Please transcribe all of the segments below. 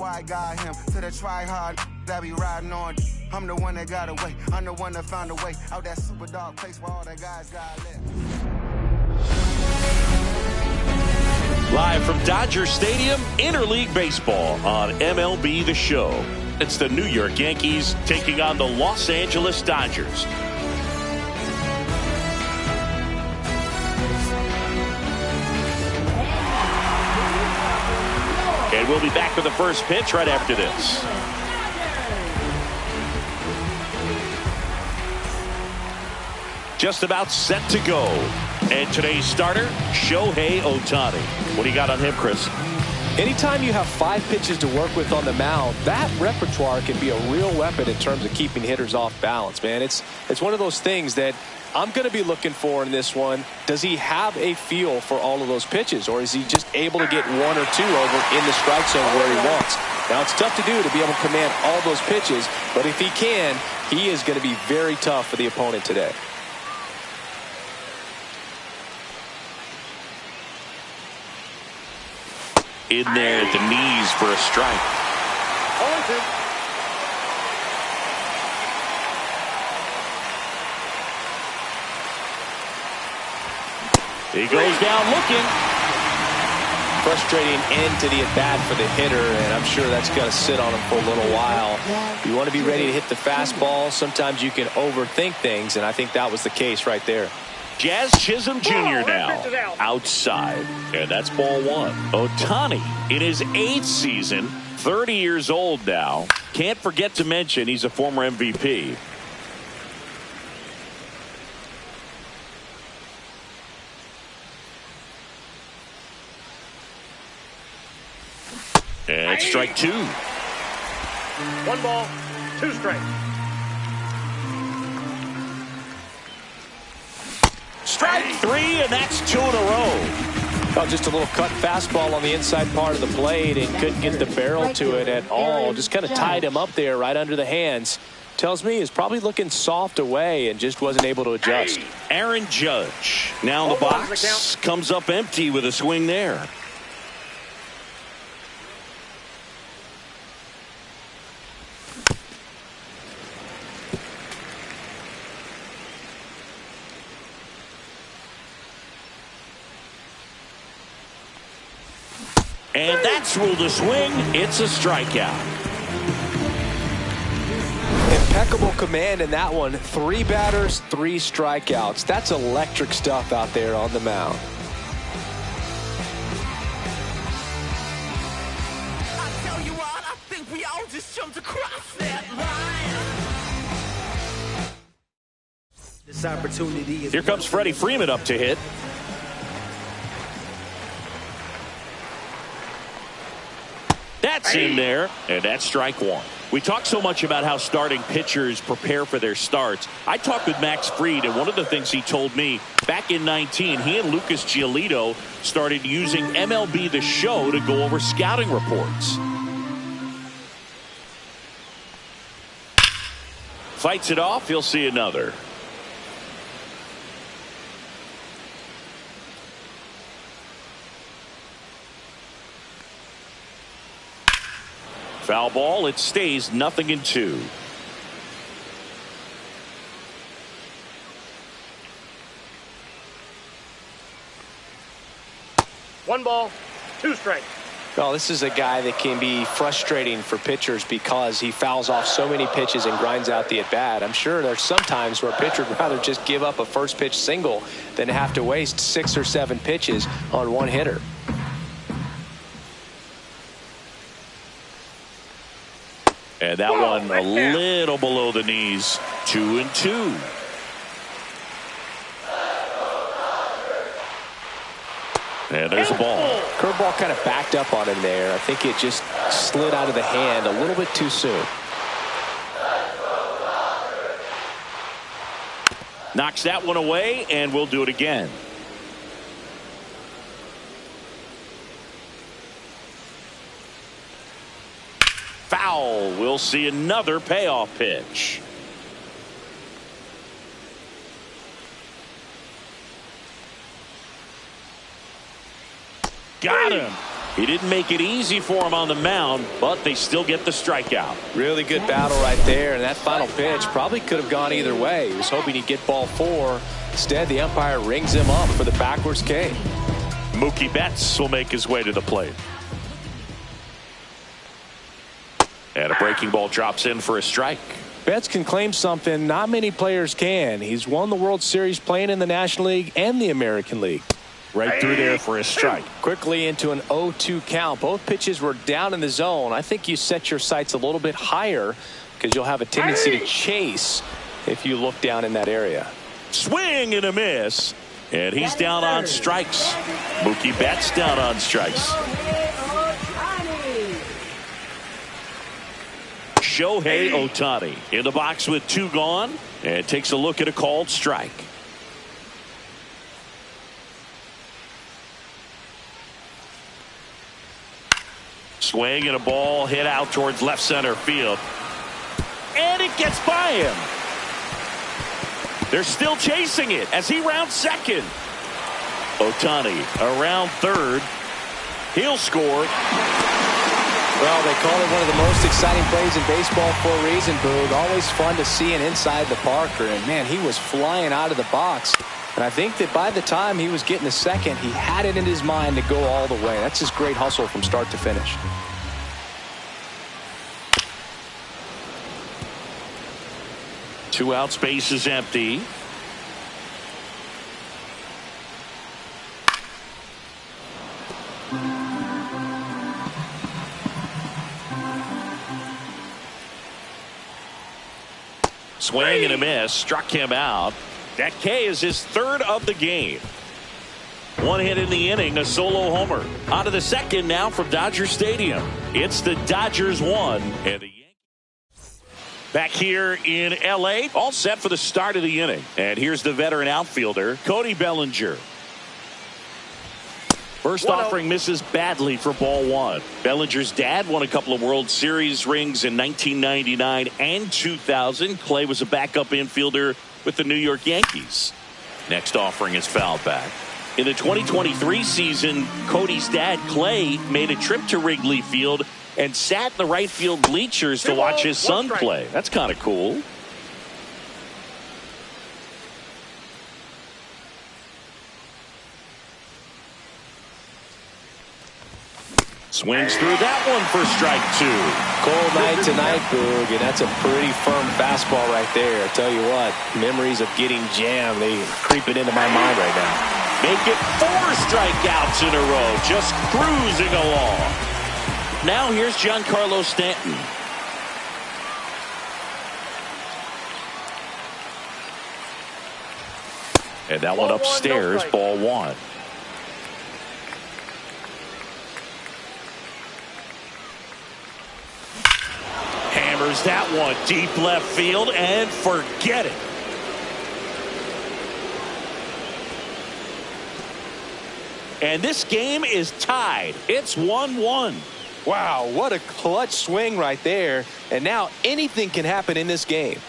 NYY got him. To the try-hard that be riding on. I'm the one that got away. I'm the one that found a way out that super dark place where all the guys got left. Live from Dodger Stadium, Interleague Baseball on MLB The Show. It's the New York Yankees taking on the Los Angeles Dodgers. And we'll be back with the first pitch right after this. Just about set to go. And today's starter, Shohei Ohtani. What do you got on him, Chris? Anytime you have 5 pitches to work with on the mound, that repertoire can be a real weapon in terms of keeping hitters off balance, man. It's one of those things that I'm going to be looking for in this one. Does he have a feel for all of those pitches, or is he just able to get 1 or 2 over in the strike zone where he wants? Now, it's tough to do to be able to command all those pitches, but if he can, he is going to be very tough for the opponent today. In there at the knees for a strike. He goes down looking. Frustrating end to the at-bat for the hitter, and I'm sure that's going to sit on him for a little while. You want to be ready to hit the fastball. Sometimes you can overthink things, and I think that was the case right there. Jazz Chisholm Jr. now outside, and that's ball 1. Ohtani in his 8th season, 30 years old now. Can't forget to mention he's a former MVP. And strike 2. 1 ball, 2 strikes. Strike 3, and that's 2 in a row. Well, just a little cut fastball on the inside part of the plate and couldn't get the barrel to it at all. Just kind of tied him up there right under the hands. Tells me he's probably looking soft away and just wasn't able to adjust. Aaron Judge now in the box. Comes up empty with a swing there. And that's ruled a swing. It's a strikeout. Impeccable command in that one. 3 batters, 3 strikeouts. That's electric stuff out there on the mound. I tell you what, I think we all just jumped across that line. This opportunity is. Here comes Freddie Freeman up to hit. That's in there, and that's strike 1. We talk so much about how starting pitchers prepare for their starts. I talked with Max Fried, and one of the things he told me back in 19, he and Lucas Giolito started using MLB The Show to go over scouting reports. Fights it off, he'll see another. Foul ball. It stays 0-2. One ball, 2 strikes. Well, this is a guy that can be frustrating for pitchers because he fouls off so many pitches and grinds out the at-bat. I'm sure there's some times where a pitcher would rather just give up a first pitch single than have to waste 6 or 7 pitches on one hitter. And that one a little below the knees. 2-2. And there's a ball. Curveball kind of backed up on him there. I think it just slid out of the hand a little bit too soon. Knocks that one away, and we'll do it again. Foul. We'll see another payoff pitch. Got him. He didn't make it easy for him on the mound, but they still get the strikeout. Really good battle right there, and that final pitch probably could have gone either way. He was hoping he'd get ball 4. Instead, the umpire rings him up for the backwards K. Mookie Betts will make his way to the plate. And a breaking ball drops in for a strike. Betts can claim something not many players can. He's won the World Series playing in the National League and the American League. Right through there for a strike. Quickly into an 0-2 count. Both pitches were down in the zone. I think you set your sights a little bit higher because you'll have a tendency to chase if you look down in that area. Swing and a miss. And he's down on strikes. Mookie Betts down on strikes. Shohei Ohtani in the box with 2 gone and takes a look at a called strike. Swing and a ball hit out towards left center field. And it gets by him. They're still chasing it as he rounds second. Ohtani around third. He'll score. Well, they call it one of the most exciting plays in baseball for a reason, Boog. Always fun to see an inside the Parker. And, man, he was flying out of the box. And I think that by the time he was getting to second, he had it in his mind to go all the way. That's just great hustle from start to finish. Two out, space is empty. Swing and a miss, struck him out. That K is his 3rd of the game. 1 hit in the inning, a solo homer. On to the second now from Dodger Stadium. It's the Dodgers 1 and the Yankees back here in L.A. All set for the start of the inning. And here's the veteran outfielder, Cody Bellinger. First offering misses badly for ball 1. Bellinger's dad won a couple of World Series rings in 1999 and 2000. Clay was a backup infielder with the New York Yankees. Next offering is fouled back. In the 2023 season, Cody's dad, Clay, made a trip to Wrigley Field and sat in the right field bleachers to watch his son play. That's kind of cool. Swings through that one for strike 2. Cold night tonight, Boog, and that's a pretty firm fastball right there. I tell you what, memories of getting jammed, they creeping into my mind right now. Make it 4 strikeouts in a row, just cruising along. Now here's Giancarlo Stanton. And that one upstairs, ball 1. Hammers that one deep left field and forget it. And this game is tied. It's 1-1. Wow, what a clutch swing right there. And now anything can happen in this game.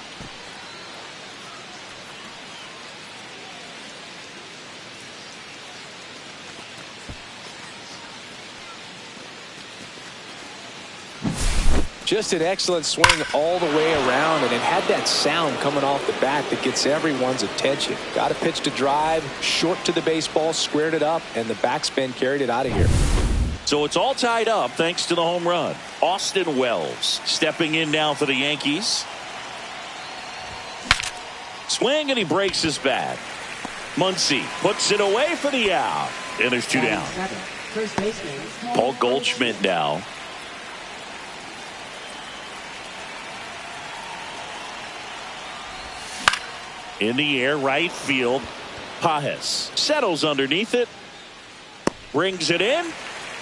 Just an excellent swing all the way around, and it had that sound coming off the bat that gets everyone's attention. Got a pitch to drive, short to the baseball, squared it up, and the backspin carried it out of here. So it's all tied up thanks to the home run. Austin Wells stepping in now for the Yankees. Swing, and he breaks his bat. Muncy puts it away for the out. And there's 2 down. Paul Goldschmidt now. In the air, right field. Pajes settles underneath it. Brings it in.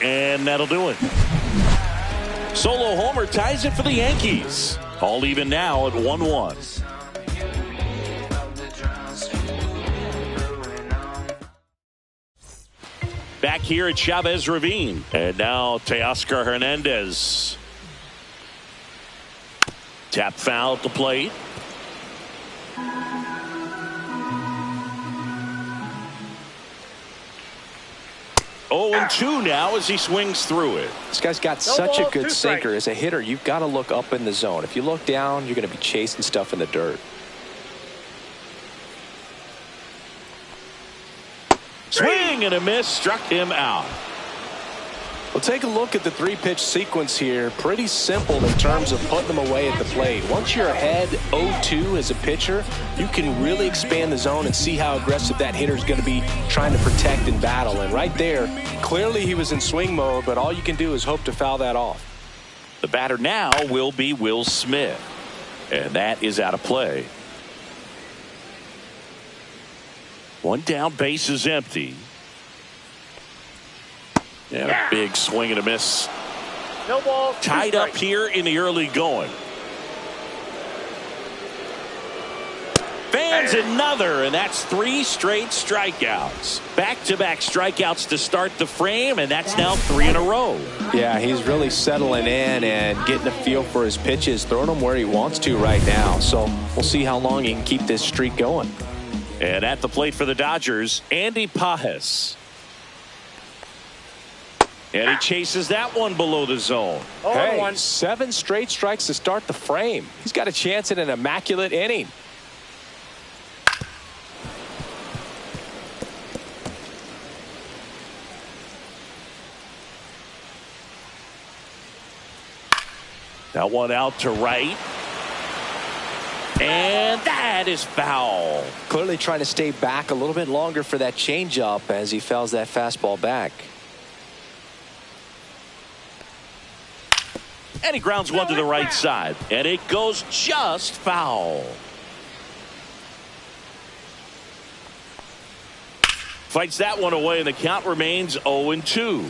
And that'll do it. Solo homer ties it for the Yankees. All even now at 1-1. Back here at Chavez Ravine. And now Teoscar Hernandez. Tap foul at the plate. 0-2 now as he swings through it. This guy's got such a good sinker. As a hitter, you've got to look up in the zone. If you look down, you're going to be chasing stuff in the dirt. Swing and a miss, struck him out. Well, take a look at the three-pitch sequence here. Pretty simple in terms of putting them away at the plate. Once you're ahead 0-2 as a pitcher, you can really expand the zone and see how aggressive that hitter's going to be trying to protect and battle. And right there, clearly he was in swing mode, but all you can do is hope to foul that off. The batter now will be Will Smith, and that is out of play. One down, base is empty. And a big swing and a miss. No ball. Tied up here in the early going. Fans another, and that's 3 straight strikeouts. Back-to-back strikeouts to start the frame, and that's now 3 in a row. Yeah, he's really settling in and getting a feel for his pitches, throwing them where he wants to right now. So we'll see how long he can keep this streak going. And at the plate for the Dodgers, Andy Pajes. And he chases that one below the zone. Hey, 7 straight strikes to start the frame. He's got a chance at an immaculate inning. That one out to right. And that is foul. Clearly trying to stay back a little bit longer for that changeup as he fouls that fastball back. And he grounds one to the right side. And it goes just foul. Fights that one away, and the count remains 0-2.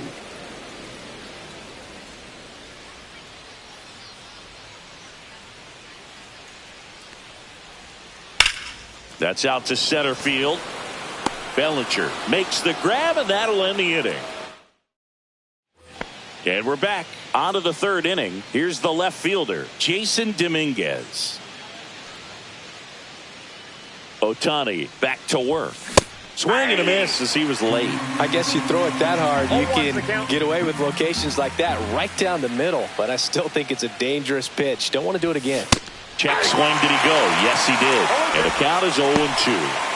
That's out to center field. Bellinger makes the grab, and that'll end the inning. And we're back onto the third inning. Here's the left fielder, Jason Dominguez. Ohtani back to work. Swing and a miss as he was late. I guess you throw it that hard, you can get away with locations like that right down the middle. But I still think it's a dangerous pitch. Don't want to do it again. Check swing. Did he go? Yes, he did. And the count is 0-2.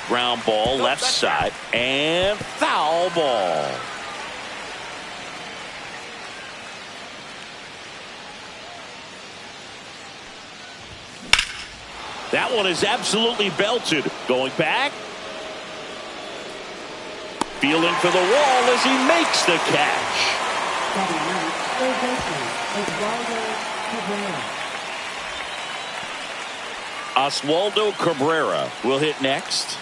Ground ball left side and foul ball. That one is absolutely belted. Going back. Feeling for the wall as he makes the catch. Oswaldo Cabrera will hit next.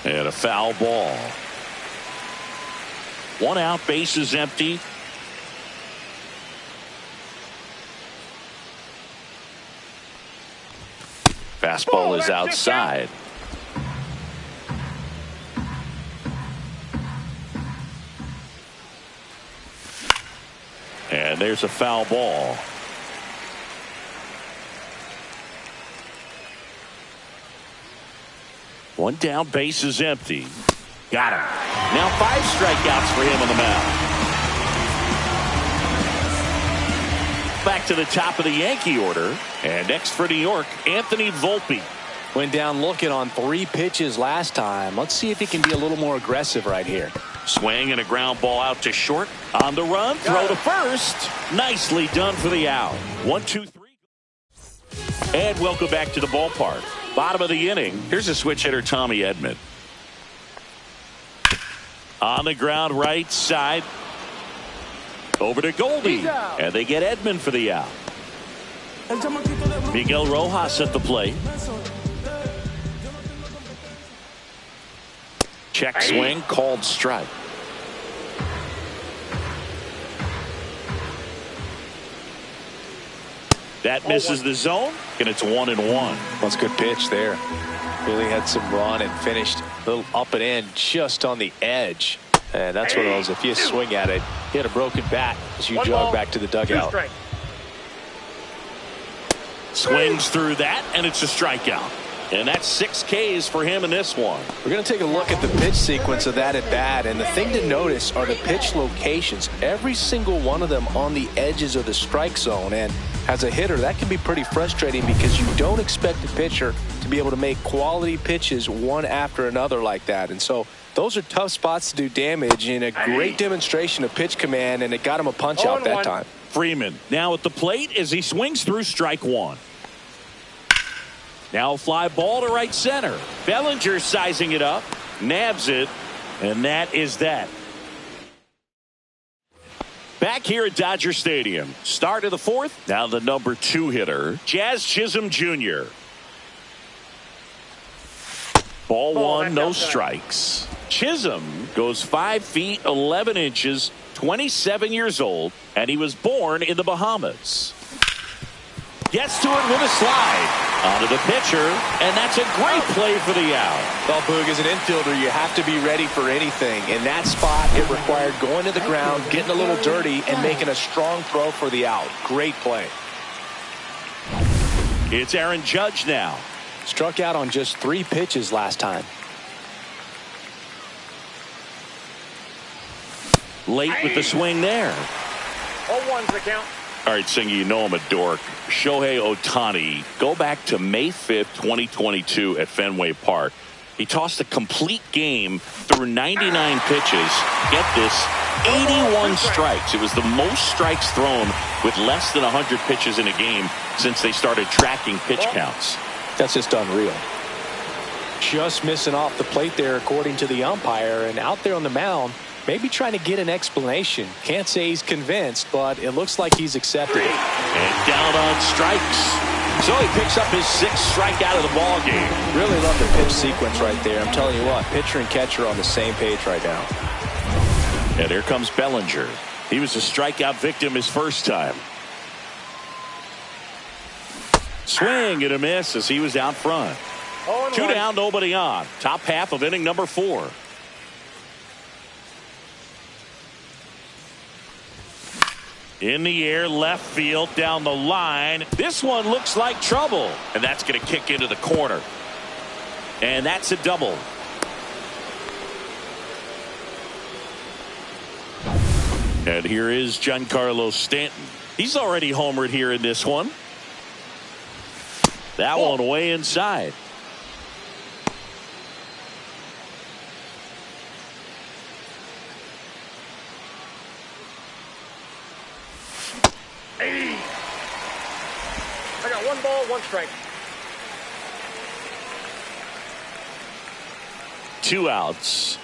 And a foul ball. One out, base is empty. Fastball is outside. And there's a foul ball. One down, base is empty. Got him. Now 5 strikeouts for him on the mound. Back to the top of the Yankee order. And next for New York, Anthony Volpe. Went down looking on 3 pitches last time. Let's see if he can be a little more aggressive right here. Swing and a ground ball out to short. On the run, throw to first. Nicely done for the out. 1, 2, 3. And welcome back to the ballpark. Bottom of the inning. Here's a switch hitter, Tommy Edman. On the ground, right side. Over to Goldie. And they get Edman for the out. Miguel Rojas at the plate. Check swing, called strike. That misses the zone, and it's 1-1. That's a good pitch there. Really had some run and finished a little up and in just on the edge. And that's one of those, if you swing at it, hit a broken bat as you jog back to the dugout. Swings through that, and it's a strikeout. And that's 6 Ks for him in this one. We're going to take a look at the pitch sequence of that at bat. And the thing to notice are the pitch locations. Every single one of them on the edges of the strike zone. And as a hitter, that can be pretty frustrating because you don't expect a pitcher to be able to make quality pitches one after another like that. And so those are tough spots to do damage, and a great demonstration of pitch command, and it got him a punch out that time. Freeman now at the plate as he swings through strike one. Now a fly ball to right center. Bellinger sizing it up, nabs it, and that is that. Back here at Dodger Stadium, start of the 4th. Now the number 2 hitter, Jazz Chisholm Jr. Ball 1, no strikes. Chisholm goes 5 feet 11 inches, 27 years old, and he was born in the Bahamas. Gets to it with a slide. Onto the pitcher, and that's a great play for the out. Well, Boog, as an infielder, you have to be ready for anything. In that spot, it required going to the ground, getting a little dirty, and making a strong throw for the out. Great play. It's Aaron Judge now. Struck out on just 3 pitches last time. Late with the swing there. 0-1's the count. All right, Singy, you know I'm a dork. Shohei Ohtani, go back to May 5th, 2022 at Fenway Park. He tossed a complete game through 99 pitches. Get this, 81 strikes. It was the most strikes thrown with less than 100 pitches in a game since they started tracking pitch counts. That's just unreal. Just missing off the plate there, according to the umpire, and out there on the mound, maybe trying to get an explanation. Can't say he's convinced, but it looks like he's accepted it. And down on strikes. So he picks up his 6th strikeout of the ball game. Really love the pitch sequence right there. I'm telling you what, pitcher and catcher on the same page right now. And here comes Bellinger. He was a strikeout victim his first time. Swing and a miss as he was out front. 2 down, nobody on. Top half of inning number 4. In the air, left field, down the line. This one looks like trouble. And that's going to kick into the corner. And that's a double. And here is Giancarlo Stanton. He's already homered here in this one. That one way inside. I got 1 ball, 1 strike. 2 outs.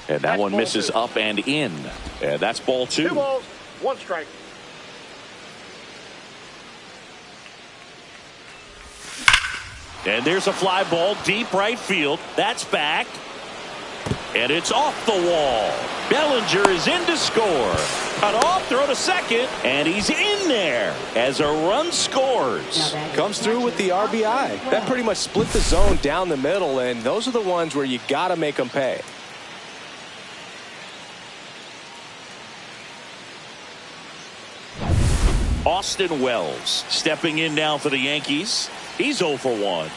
And that one misses up and in. And that's ball 2. 2 balls, 1 strike. And there's a fly ball deep right field. That's back. And it's off the wall. Bellinger is in to score. Cut off, throw to second, and he's in there as a run scores. Comes through with the RBI. That pretty much split the zone down the middle, and those are the ones where you got to make them pay. Austin Wells stepping in now for the Yankees. He's 0 for 1.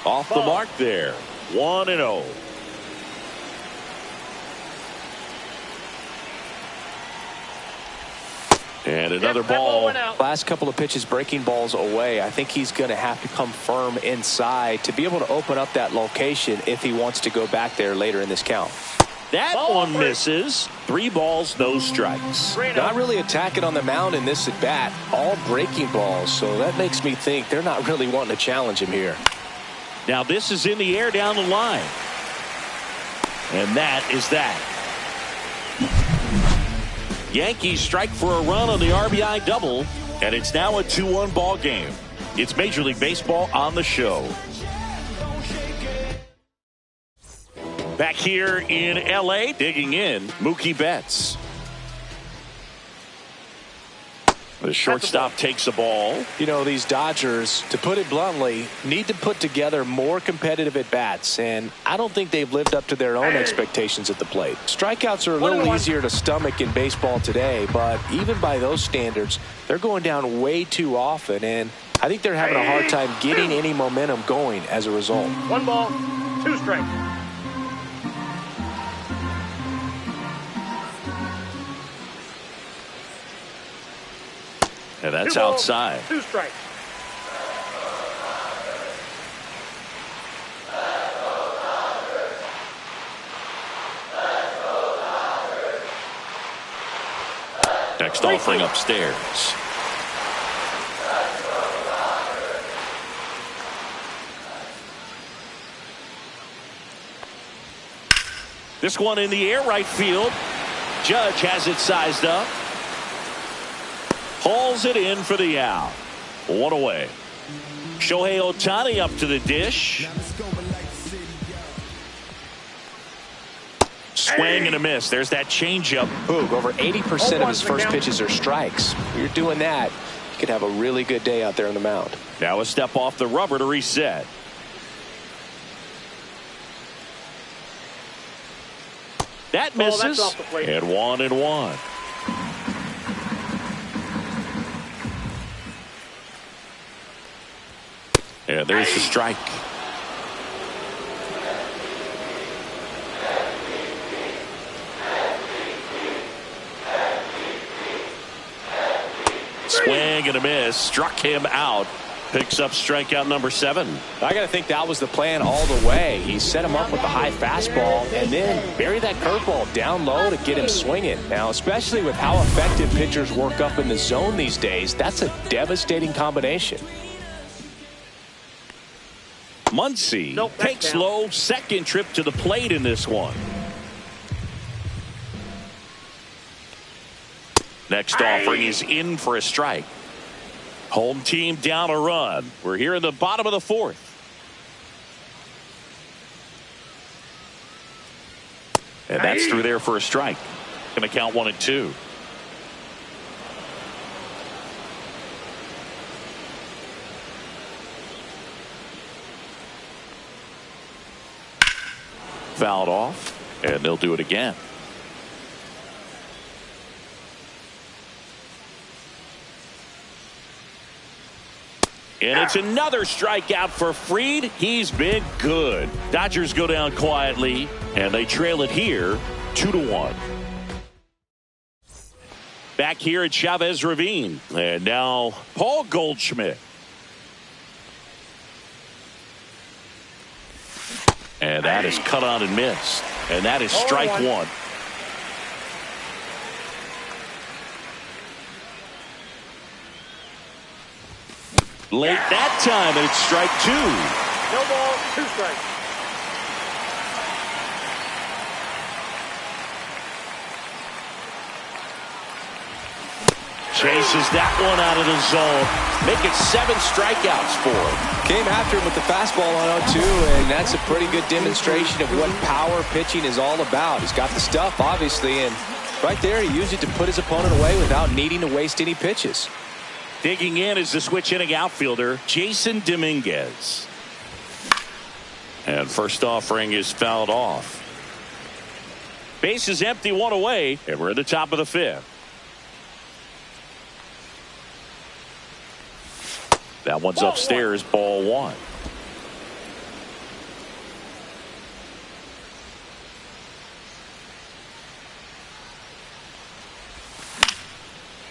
Off the mark there. 1-0. And another ball. Last couple of pitches breaking balls away. I think he's going to have to come firm inside to be able to open up that location if he wants to go back there later in this count. That one misses. 3 balls, no strikes. Not really attacking on the mound in this at bat. All breaking balls. So that makes me think they're not really wanting to challenge him here. Now this is in the air down the line. And that is that. Yankees strike for a run on the RBI double. And it's now a 2-1 ball game. It's Major League Baseball on the show. Back here in L.A., digging in, Mookie Betts. The shortstop takes the ball. You know, these Dodgers, to put it bluntly, need to put together more competitive at-bats, and I don't think they've lived up to their own expectations at the plate. Strikeouts are a little easier to stomach in baseball today, but even by those standards, they're going down way too often, and I think they're having a hard time getting any momentum going as a result. 1 ball, 2 strikes. And that's 2 balls, outside. 2 strikes. Next offering upstairs. This one in the air right field. Judge has it sized up. Hauls it in for the out. 1 away. Shohei Ohtani up to the dish. Swing and a miss. There's that changeup. Boog, over 80% of his first pitches are strikes. If you're doing that, you could have a really good day out there on the mound. Now a step off the rubber to reset. That misses. And 1-1. And there's the strike. Swing and a miss. Struck him out. Picks up strikeout number 7. I got to think that was the plan all the way. He set him up with a high fastball and then buried that curveball down low to get him swinging. Now, especially with how effective pitchers work up in the zone these days, that's a devastating combination. Muncy takes low, second trip to the plate in this one. Next offering is in for a strike. Home team down a run. We're here in the bottom of the 4th. And that's through there for a strike. Going to count 1 and 2. Fouled off, and they'll do it again. And it's another strikeout for Fried. He's been good. Dodgers go down quietly, and they trail it here 2-1. Back here at Chavez Ravine. And now Paul Goldschmidt. And that is cut on and missed. And that is strike 1. Late that time, and it's strike 2. No ball, 2 strikes. Chases that one out of the zone. Make it 7 strikeouts for him. Came after him with the fastball on 0-2, and that's a pretty good demonstration of what power pitching is all about. He's got the stuff, obviously, and right there he used it to put his opponent away without needing to waste any pitches. Digging in is the switch inning outfielder, Jason Dominguez. And first offering is fouled off. Base is empty, 1 away, and we're at the top of the 5th. That one's upstairs, ball 1.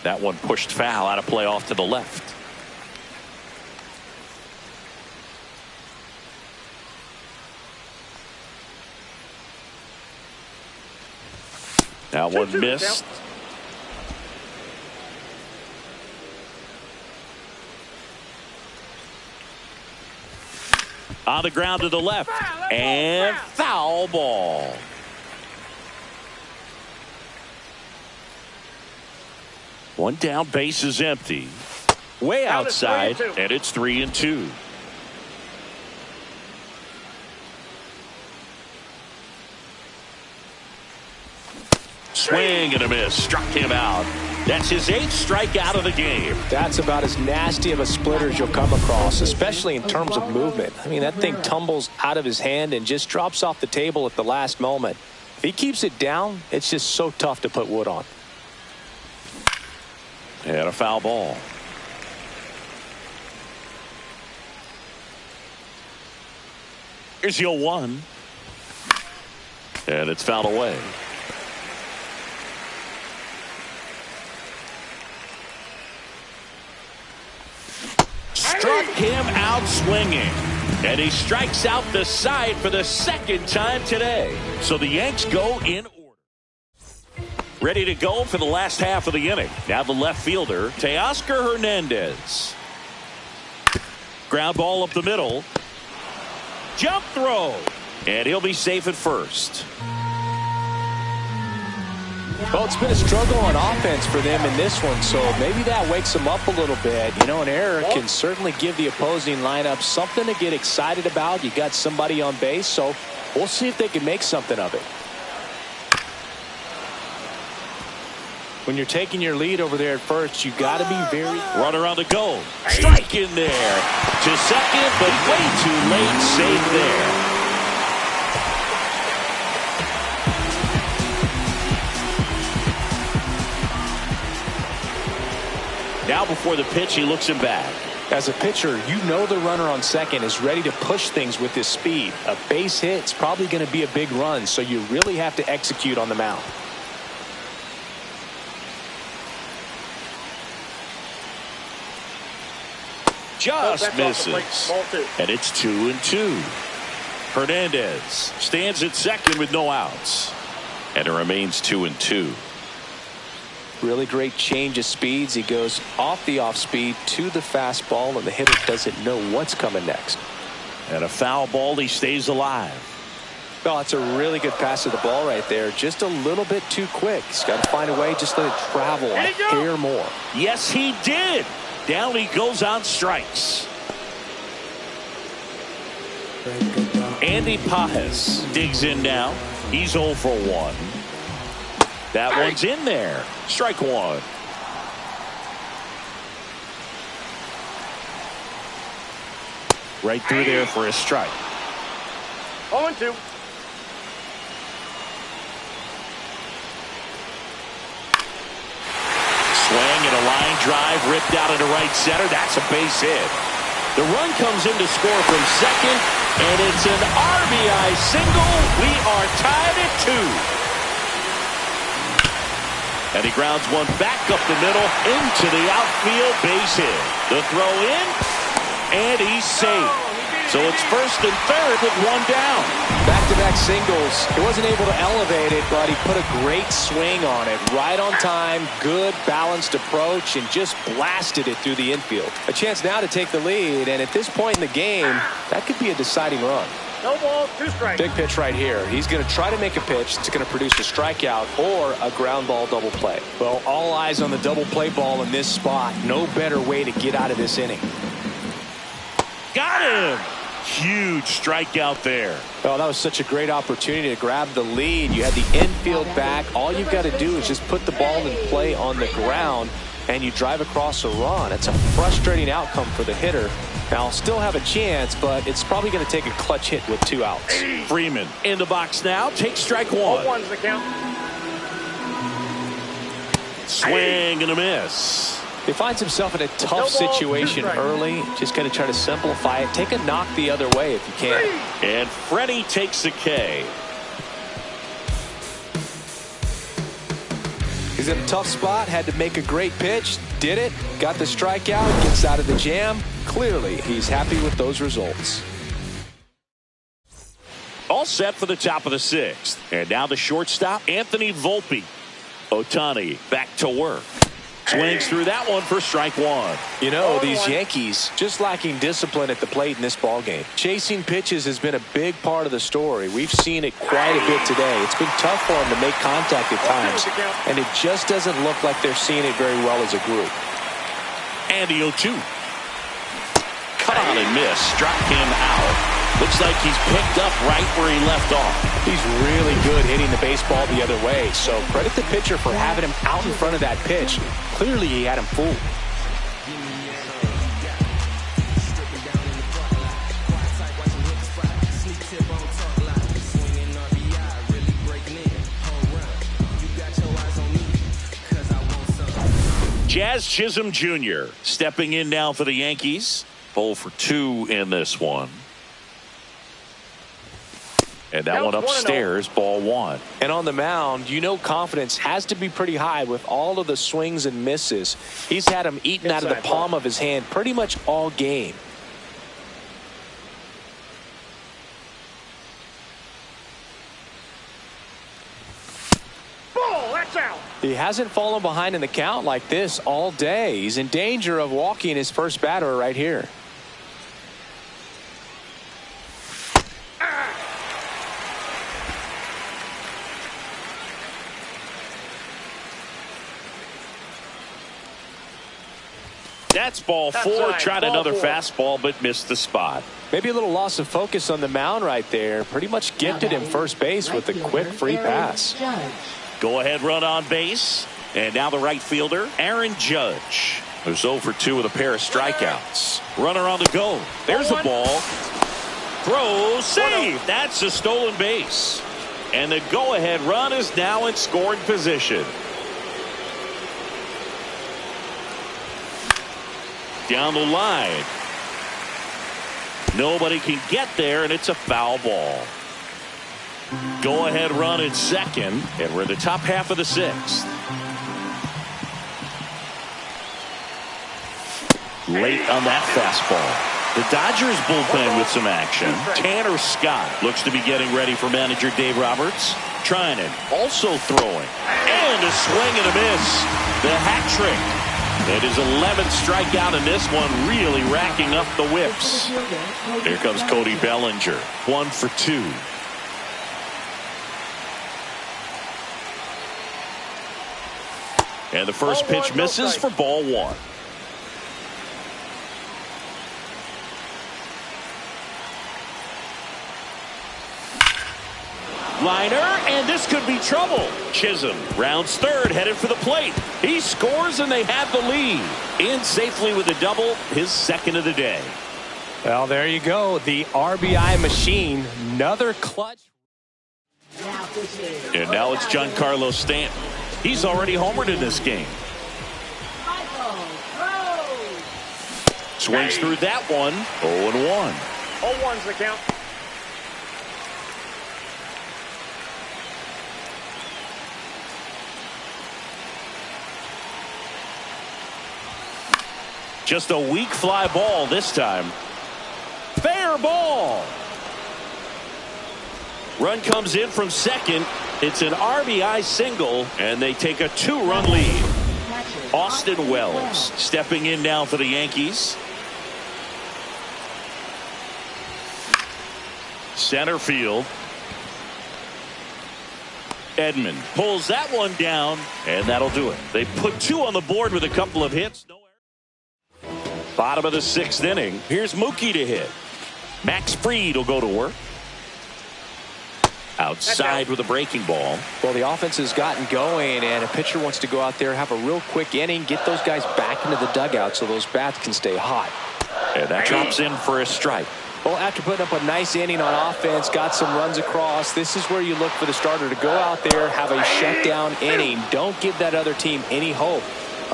That one pushed foul, out of play off to the left. That one missed. On the ground to the left. And foul ball. One down, base is empty. Way outside, and it's 3-2. Swing and a miss. Struck him out. That's his 8th strikeout of the game. That's about as nasty of a splitter as you'll come across, especially in terms of movement. I mean, that thing tumbles out of his hand and just drops off the table at the last moment. If he keeps it down, it's just so tough to put wood on. And a foul ball. Here's the 0-1. And it's fouled away. Struck him out swinging. And he strikes out the side for the 2nd time today. So the Yanks go in order. Ready to go for the last half of the inning. Now the left fielder, Teoscar Hernandez. Ground ball up the middle. Jump throw. And he'll be safe at first. Well, it's been a struggle on offense for them in this one, so maybe that wakes them up a little bit. You know, an error can certainly give the opposing lineup something to get excited about. You got somebody on base, so we'll see if they can make something of it. When you're taking your lead over there at first, you got to be very... Runner on the go. Strike in there. To second, but way too late. Save there. Now before the pitch, he looks him back. As a pitcher, you know the runner on second is ready to push things with his speed. A base hit's probably going to be a big run, so you really have to execute on the mound. Just misses. And it's 2-2. Hernandez stands at second with no outs. And it remains 2-2. Really great change of speeds. He goes off the off speed to the fastball, and the hitter doesn't know what's coming next. And a foul ball. He stays alive. Well, it's a really good pass of the ball right there. Just a little bit too quick. He's got to find a way. Just let it travel a hair more. Yes, he did. Down he goes on strikes. Andy Pajes digs in now. He's 0 for 1. That one's in there. Strike 1. Right through there for a strike. 0-2. Swing and a line drive ripped out into right center. That's a base hit. The run comes in to score from second, and it's an RBI single. We are tied at 2. And he grounds one back up the middle into the outfield, base hit. The throw in, and he's safe. So it's first and third with one down. Back-to-back singles. He wasn't able to elevate it, but he put a great swing on it. Right on time, good balanced approach, and just blasted it through the infield. A chance now to take the lead, and at this point in the game, that could be a deciding run. No ball, 2 strikes. Big pitch right here. He's going to try to make a pitch that's going to produce a strikeout or a ground ball double play. Well, all eyes on the double play ball in this spot. No better way to get out of this inning. Got him. Huge strikeout there. Oh, that was such a great opportunity to grab the lead. You had the infield back. All you've got to do is just put the ball in play on the ground, and you drive across a run. It's a frustrating outcome for the hitter. Now, still have a chance, but it's probably going to take a clutch hit with 2 outs. Freeman in the box now. Takes strike 1. 0-1's the count. Swing and a miss. He finds himself in a tough situation early. Just going to try to simplify it. Take a knock the other way if you can. And Freddie takes the K. He's in a tough spot. Had to make a great pitch. Did it. Got the strikeout. Gets out of the jam. Clearly, he's happy with those results. All set for the top of the 6th. And now the shortstop, Anthony Volpe. Ohtani back to work. Swings through that one for strike 1. You know, these Yankees just lacking discipline at the plate in this ballgame. Chasing pitches has been a big part of the story. We've seen it quite a bit today. It's been tough for them to make contact at times, and it just doesn't look like they're seeing it very well as a group. And the 0-2. Cut on and miss. Struck him out. Looks like he's picked up right where he left off. He's really good hitting the baseball the other way, so credit the pitcher for having him out in front of that pitch. Clearly, he had him fooled. Jazz Chisholm Jr. stepping in now for the Yankees. 0 for 2 in this one. And that one upstairs, ball 1. And on the mound, you know confidence has to be pretty high with all of the swings and misses. He's had them eaten out of the palm of his hand pretty much all game. Ball, that's out. He hasn't fallen behind in the count like this all day. He's in danger of walking his first batter right here. That's ball 4. Tried another fastball, but missed the spot. Maybe a little loss of focus on the mound right there. Pretty much gifted him first base with a quick free pass. Go ahead run on base. And now the right fielder, Aaron Judge, who's 0 for 2 with a pair of strikeouts. Runner on the go. There's a ball. Throw, save. That's a stolen base. And the go-ahead run is now in scoring position. Down the line. Nobody can get there, and it's a foul ball. Go ahead run at second, and we're in the top half of the 6th. Late on that fastball. The Dodgers bullpen with some action. Tanner Scott looks to be getting ready for manager Dave Roberts. Trinan also throwing. And a swing and a miss. The hat trick. It is 11th strikeout in this one, really racking up the whips. Here comes Cody Bellinger, 1 for 2. And the first pitch misses for ball 1. Liner, and this could be trouble. Chisholm rounds third, headed for the plate. He scores, and they have the lead. In safely with a double, his second of the day. Well, there you go. The RBI machine. Another clutch. And now it's Giancarlo Stanton. He's already homered in this game. Swings through that one. 0-1. 0-1's the count. Just a weak fly ball this time. Fair ball. Run comes in from second. It's an RBI single, and they take a 2-run lead. Austin Wells stepping in now for the Yankees. Center field. Edmund pulls that one down, and that'll do it. They put 2 on the board with a couple of hits. Bottom of the 6th inning. Here's Mookie to hit. Max Fried will go to work. Outside with a breaking ball. Well, the offense has gotten going, and a pitcher wants to go out there, have a real quick inning, get those guys back into the dugout so those bats can stay hot. And that drops in for a strike. Well, after putting up a nice inning on offense, got some runs across, this is where you look for the starter to go out there, have a shutdown inning. Don't give that other team any hope.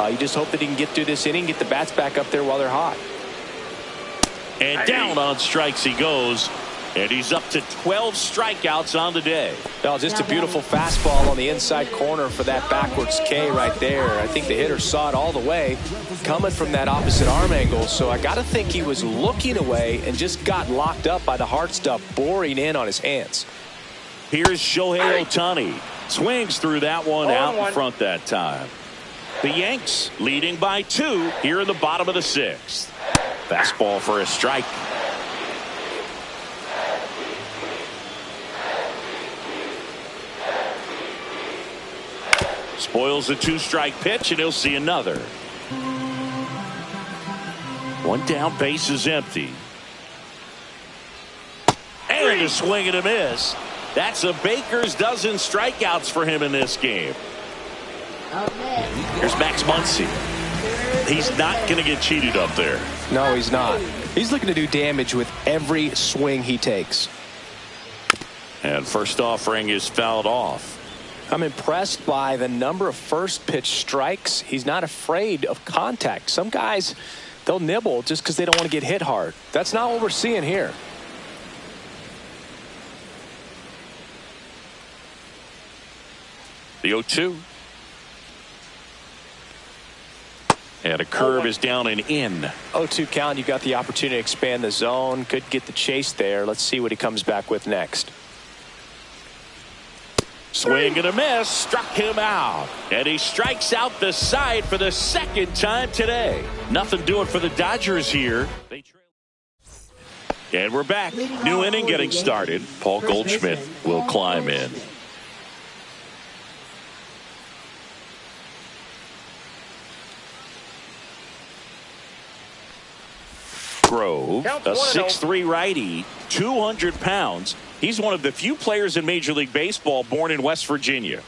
You just hope that he can get through this inning, get the bats back up there while they're hot. And down on strikes he goes. And he's up to 12 strikeouts on the day. Well, just a beautiful fastball on the inside corner for that backwards K right there. I think the hitter saw it all the way coming from that opposite arm angle. So I got to think he was looking away and just got locked up by the hard stuff boring in on his hands. Here's Shohei Ohtani. Swings through that one out in front that time. The Yanks leading by 2 here in the bottom of the 6th. Fastball for a strike. Spoils a 2-strike pitch, and he'll see another. One down, base is empty. And a swing and a miss. That's a baker's dozen strikeouts for him in this game. Here's Max Muncy. He's not going to get cheated up there. No, he's not. He's looking to do damage with every swing he takes. And first offering is fouled off. I'm impressed by the number of first pitch strikes. He's not afraid of contact. Some guys, they'll nibble just because they don't want to get hit hard. That's not what we're seeing here. The 0-2. And a curve is down and in. 0-2 count. You got the opportunity to expand the zone. Could get the chase there. Let's see what he comes back with next. Swing and a miss. Struck him out. And he strikes out the side for the second time today. Nothing doing for the Dodgers here. And we're back. New inning getting started. Paul Goldschmidt will climb in. Grove, a 6'3" righty, 200 pounds. He's one of the few players in Major League Baseball born in West Virginia.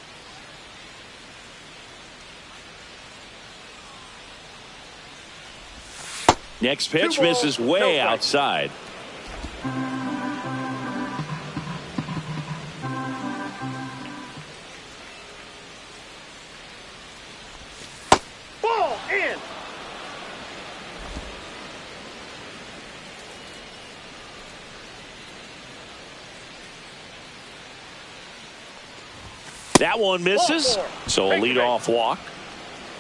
Next pitch misses way outside. Ball in. That one misses, so a leadoff walk.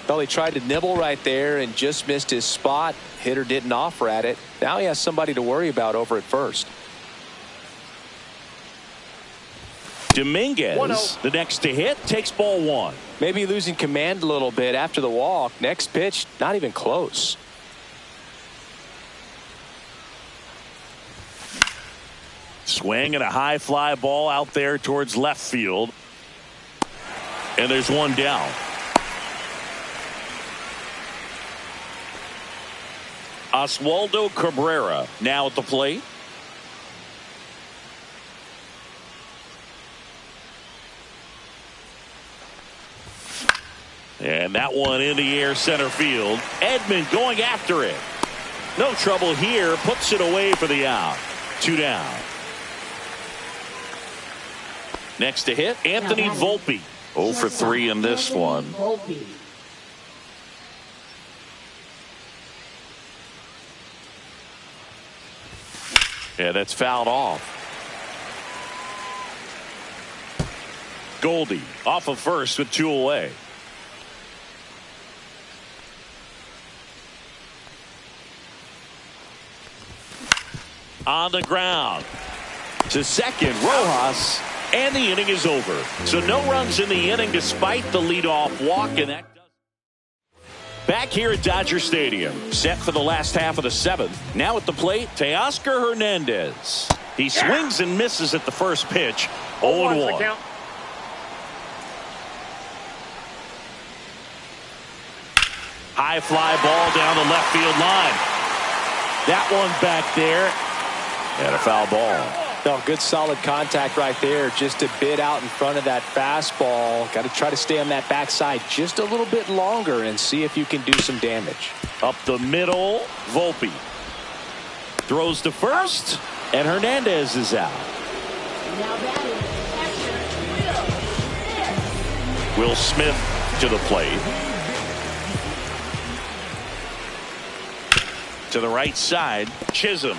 Well, he tried to nibble right there and just missed his spot. Hitter didn't offer at it. Now he has somebody to worry about over at first. Dominguez, the next to hit, takes ball one. Maybe losing command a little bit after the walk. Next pitch, not even close. Swing and a high fly ball out there towards left field. And there's one down. Oswaldo Cabrera now at the plate. And that one in the air center field. Edman going after it. No trouble here. Puts it away for the out. 2 down. Next to hit, Anthony Volpe. 0 for 3 in this one. Yeah, that's fouled off. Goldie off of first with 2 away. On the ground. To second, Rojas. And the inning is over. So no runs in the inning despite the leadoff walk. And that back here at Dodger Stadium. Set for the last half of the 7th. Now at the plate, Teoscar Hernandez. He swings and misses at the first pitch. 0-1. High fly ball down the left field line. That one back there. And a foul ball. No, good solid contact right there. Just a bit out in front of that fastball. Got to try to stay on that backside just a little bit longer and see if you can do some damage. Up the middle, Volpe throws to first, and Hernandez is out. Will Smith to the plate. To the right side, Chisholm.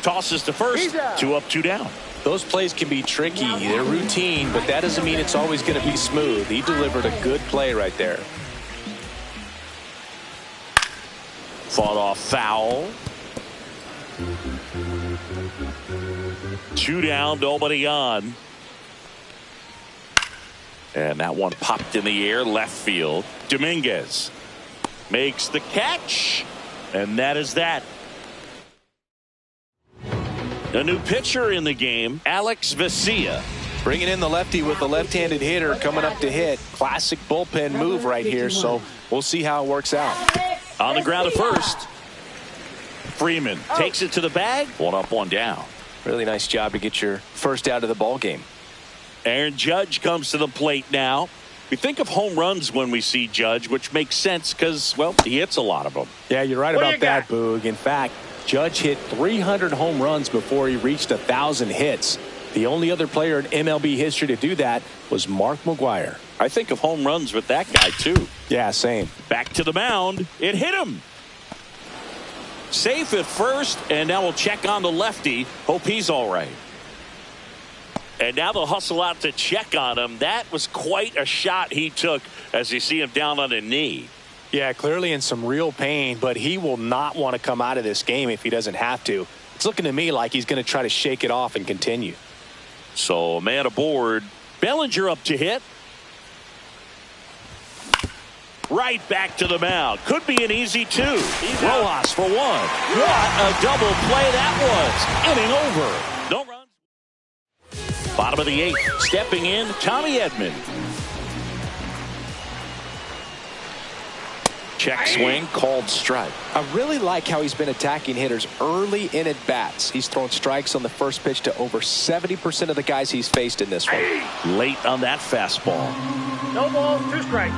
Tosses to first. 2 up, 2 down. Those plays can be tricky. They're routine, but that doesn't mean it's always going to be smooth. He delivered a good play right there. Fought off foul. 2 down, nobody on. And that one popped in the air, left field. Dominguez makes the catch, and that is that. A new pitcher in the game, Alex Vesia. Bringing in the lefty with the left-handed hitter coming up to hit. Classic bullpen move right here, so we'll see how it works out. On the ground at first. Freeman takes it to the bag. 1 up, 1 down. Really nice job to get your first out of the ball game. Aaron Judge comes to the plate now. We think of home runs when we see Judge, which makes sense because, well, he hits a lot of them. Yeah, you're right about that, Boog. In fact, Judge hit 300 home runs before he reached 1,000 hits. The only other player in MLB history to do that was Mark McGwire. I think of home runs with that guy, too. Yeah, same. Back to the mound. It hit him. Safe at first, and now we'll check on the lefty. Hope he's all right. And now they'll hustle out to check on him. That was quite a shot he took as you see him down on a knee. Yeah, clearly in some real pain, but he will not want to come out of this game if he doesn't have to. It's looking to me like he's going to try to shake it off and continue. So a man aboard. Bellinger up to hit. Right back to the mound. Could be an easy two. Rojas for one. What a double play that was. Inning over. No runs. Bottom of the eighth. Stepping in, Tommy Edman. Check swing, called strike. I really like how he's been attacking hitters early in at bats. He's thrown strikes on the first pitch to over 70% of the guys he's faced in this one. Late on that fastball. No balls, 2 strikes.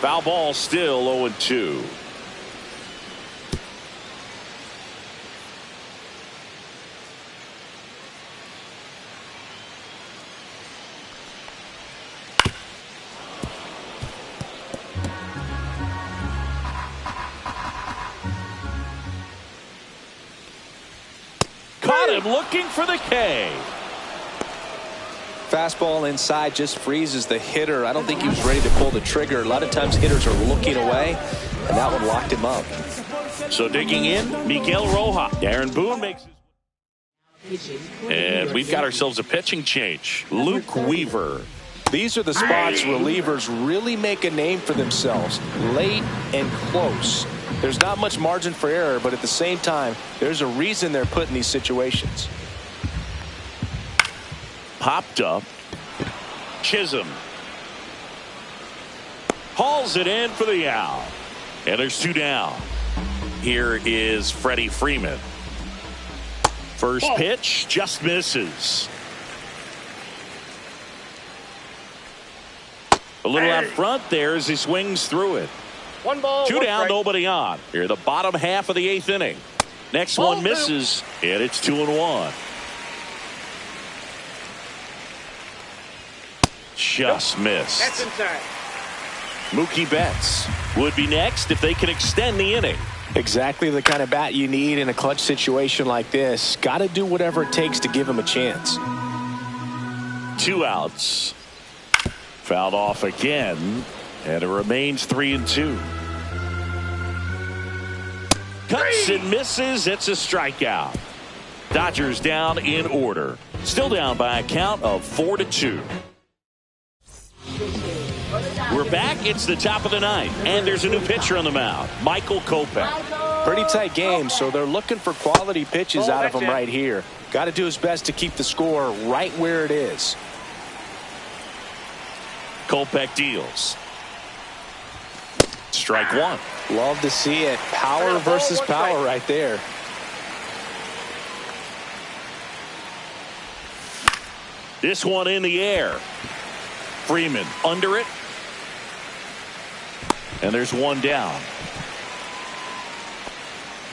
Foul ball, still 0-2. Caught him looking for the K. Fastball inside just freezes the hitter. I don't think he was ready to pull the trigger. A lot of times hitters are looking away, and that one locked him up. So digging in, Miguel Rojas. Darren Boone makes his. And we've got ourselves a pitching change. Luke Weaver. These are the spots relievers really make a name for themselves. Late and close. There's not much margin for error, but at the same time, there's a reason they're put in these situations. Popped up. Chisholm. Hauls it in for the out. And there's 2 down. Here is Freddie Freeman. First pitch just misses. A little out front there as he swings through it. 1 ball, 2 1 down, strike. nobody on. Here, the bottom half of the 8th inning. Next one misses, and it's 2-1. Just missed. That's inside. Mookie Betts would be next if they can extend the inning. Exactly the kind of bat you need in a clutch situation like this. Got to do whatever it takes to give him a chance. 2 outs. Fouled off again, and it remains 3-2. Cuts and misses. It's a strikeout. Dodgers down in order. Still down by a count of 4-2. We're back. It's the top of the 9th, and there's a new pitcher on the mound, Michael Kopech. Pretty tight game, so they're looking for quality pitches out of him right here. Got to do his best to keep the score right where it is. Kopech deals. Strike 1. Love to see it. Power versus power right there. This one in the air. Freeman under it. And there's 1 down.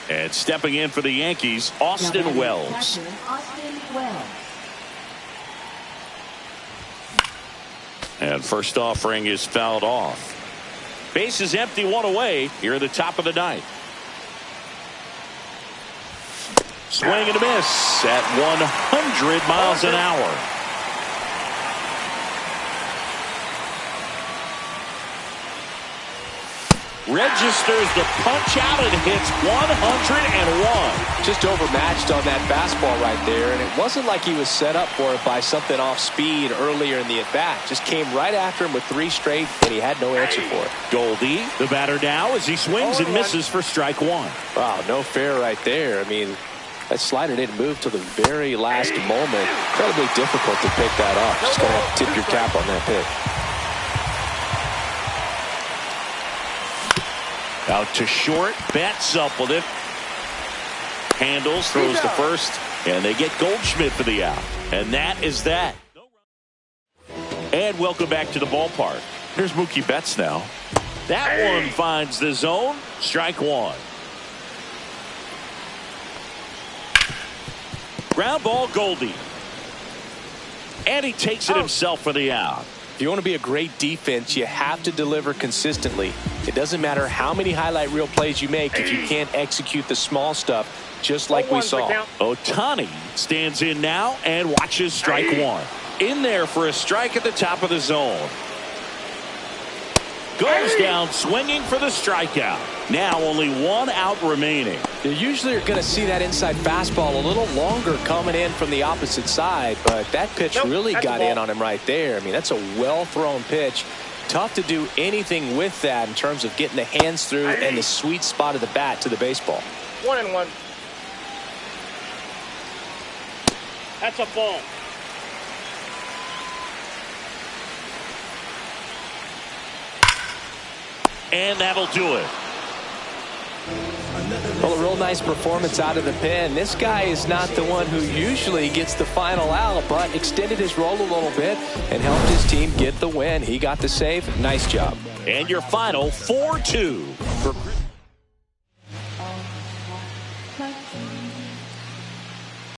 And stepping in for the Yankees, Austin Wells. And first offering is fouled off. Base is empty, 1 away here at the top of the 9th. Swing and a miss at 100 miles an hour. Registers the punch out and hits 101. Just overmatched on that fastball right there, and it wasn't like he was set up for it by something off speed earlier in the at-bat. Just came right after him with 3 straight, and he had no answer for it. Goldie, the batter now, as he swings and misses for strike 1. Wow, no fair right there. I mean, that slider didn't move till the very last moment. Incredibly difficult to pick that up. Just going to have to tip your cap on that pick. Out to short. Betts up with it. Handles, throws to first, and they get Goldschmidt for the out. And that is that. And welcome back to the ballpark. Here's Mookie Betts now. That one finds the zone. Strike one. Ground ball, Goldie. And he takes it himself for the out. If you want to be a great defense, you have to deliver consistently. It doesn't matter how many highlight reel plays you make if you can't execute the small stuff, just like we saw. Ohtani stands in now and watches strike one. In there for a strike at the top of the zone. Goes down swinging for the strikeout. Now only one out remaining. You usually are going to see that inside fastball a little longer coming in from the opposite side, but that pitch really got in on him right there. I mean, that's a well-thrown pitch. Tough to do anything with that in terms of getting the hands through and the sweet spot of the bat to the baseball. 1-1. That's a ball. And that'll do it. Well, a real nice performance out of the pen. This guy is not the one who usually gets the final out, but extended his role a little bit and helped his team get the win. He got the save. Nice job. And your final 4-2.